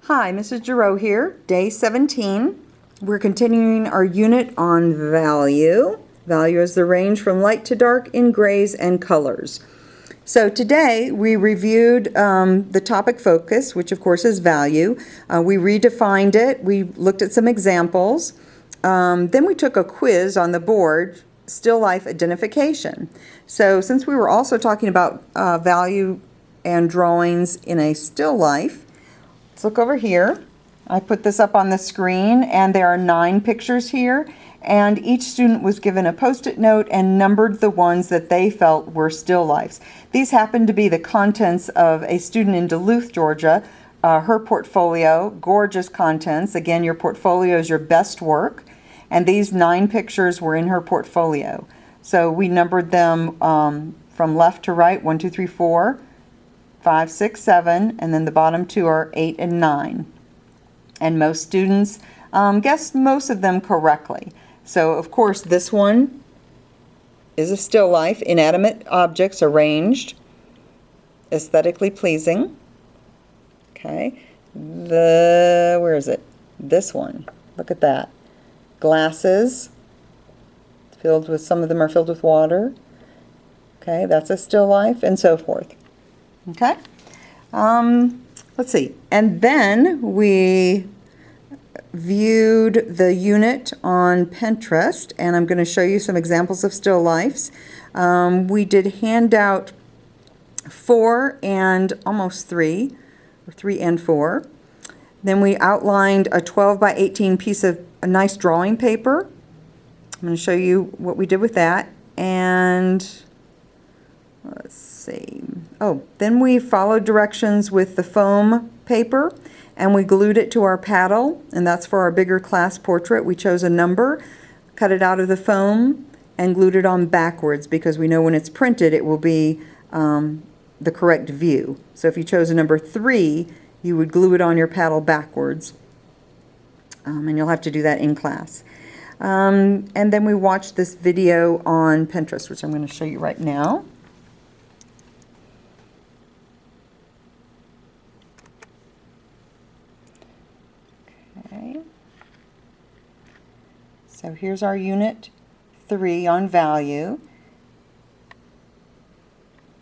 Hi, Mrs. Giroux here, day 17. We're continuing our unit on value. Value is the range from light to dark in grays and colors. So today we reviewed the topic focus, which of course is value. We redefined it. We looked at some examples. Then we took a quiz on the board, still life identification. So since we were also talking about value and drawings in a still life, let's look over here. I put this up on the screen and there are 9 pictures here, and each student was given a post-it note and numbered the ones that they felt were still lifes. These happen to be the contents of a student in Duluth, Georgia, her portfolio, gorgeous contents. Again, your portfolio is your best work, and these 9 pictures were in her portfolio. So we numbered them from left to right, 1, 2, 3, 4, 5, 6, 7, and then the bottom 2 are 8 and 9. And most students guessed most of them correctly. So of course this one is a still life, inanimate objects arranged, aesthetically pleasing. Okay, where is it? This one, look at that. Glasses, filled with, some of them are filled with water. Okay, that's a still life, and so forth. Okay, let's see. And then we viewed the unit on Pinterest, and I'm going to show you some examples of still lifes. We did handout 4 and almost 3, or 3 and 4. Then we outlined a 12 by 18 piece of a nice drawing paper. I'm going to show you what we did with that. And let's see. Oh, then we followed directions with the foam paper, and we glued it to our paddle, and that's for our bigger class portrait. We chose a number, cut it out of the foam, and glued it on backwards because we know when it's printed it will be the correct view. So if you chose a number 3, you would glue it on your paddle backwards, and you'll have to do that in class. And then we watched this video on Pinterest, which I'm going to show you right now. Okay. So here's our unit 3 on value.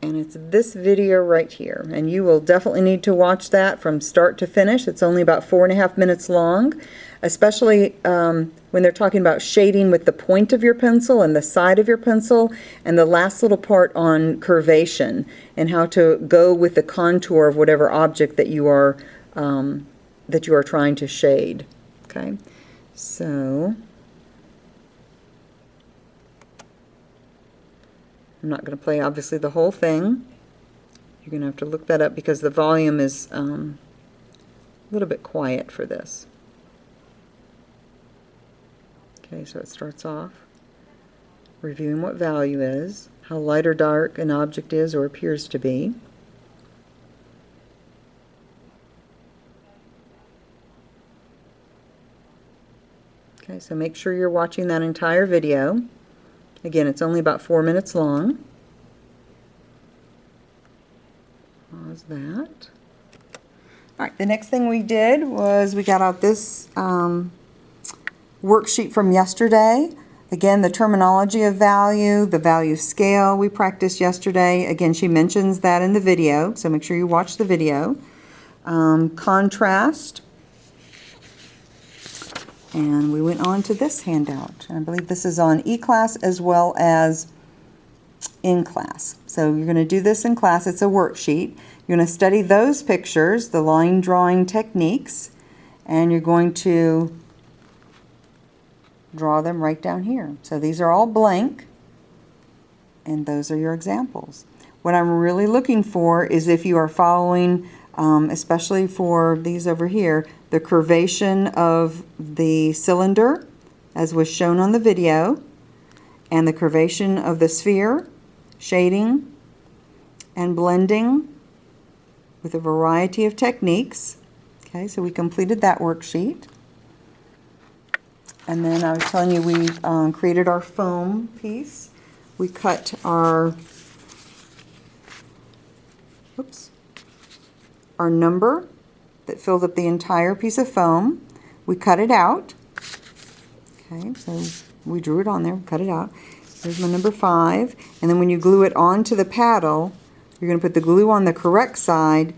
And it's this video right here, and you will definitely need to watch that from start to finish. It's only about 4.5 minutes long, especially when they're talking about shading with the point of your pencil and the side of your pencil, and the last little part on curvation and how to go with the contour of whatever object that you are trying to shade. Okay, so I'm not going to play, obviously, the whole thing. You're going to have to look that up because the volume is a little bit quiet for this. Okay, so it starts off reviewing what value is, how light or dark an object is or appears to be. Okay, so make sure you're watching that entire video. Again, it's only about 4 minutes long. Pause that. All right, the next thing we did was we got out this worksheet from yesterday. Again, the terminology of value, the value scale we practiced yesterday. Again, she mentions that in the video, so make sure you watch the video. Contrast. And we went on to this handout. And I believe this is on e-class as well as in class. So you're going to do this in class. It's a worksheet. You're going to study those pictures, the line drawing techniques, and you're going to draw them right down here. So these are all blank, and those are your examples. What I'm really looking for is if you are following, especially for these over here, the curvation of the cylinder, as was shown on the video, and the curvation of the sphere, shading and blending with a variety of techniques. Okay, so we completed that worksheet. And then I was telling you we created our foam piece. We cut our number that filled up the entire piece of foam. We cut it out. Okay, so we drew it on there, cut it out. Here's my number 5. And then when you glue it onto the paddle, you're going to put the glue on the correct side,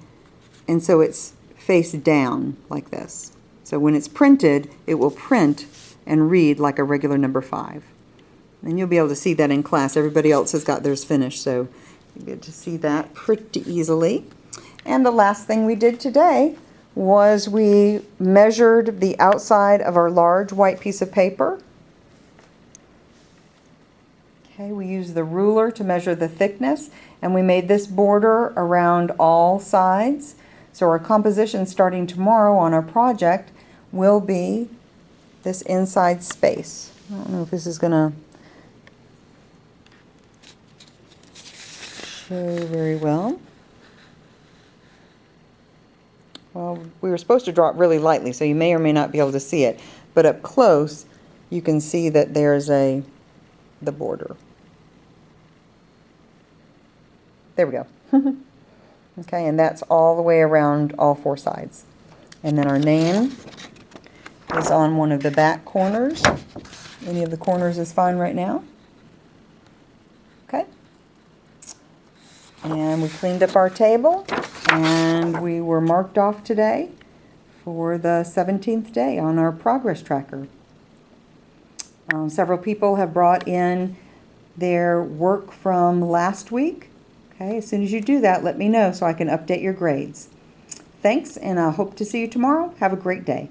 and so it's face down like this. So when it's printed, it will print and read like a regular number 5. And you'll be able to see that in class. Everybody else has got theirs finished, so you get to see that pretty easily. And the last thing we did today was we measured the outside of our large white piece of paper. Okay, we used the ruler to measure the thickness, and we made this border around all sides. So our composition starting tomorrow on our project will be this inside space. I don't know if this is going to show very well. Well, we were supposed to draw it really lightly, so you may or may not be able to see it. But up close, you can see that there's the border. There we go. Okay, and that's all the way around all 4 sides. And then our name is on one of the back corners. Any of the corners is fine right now. Okay. And we cleaned up our table, and we were marked off today for the 17th day on our progress tracker. Several people have brought in their work from last week. Okay, as soon as you do that, let me know so I can update your grades. Thanks, and I hope to see you tomorrow. Have a great day.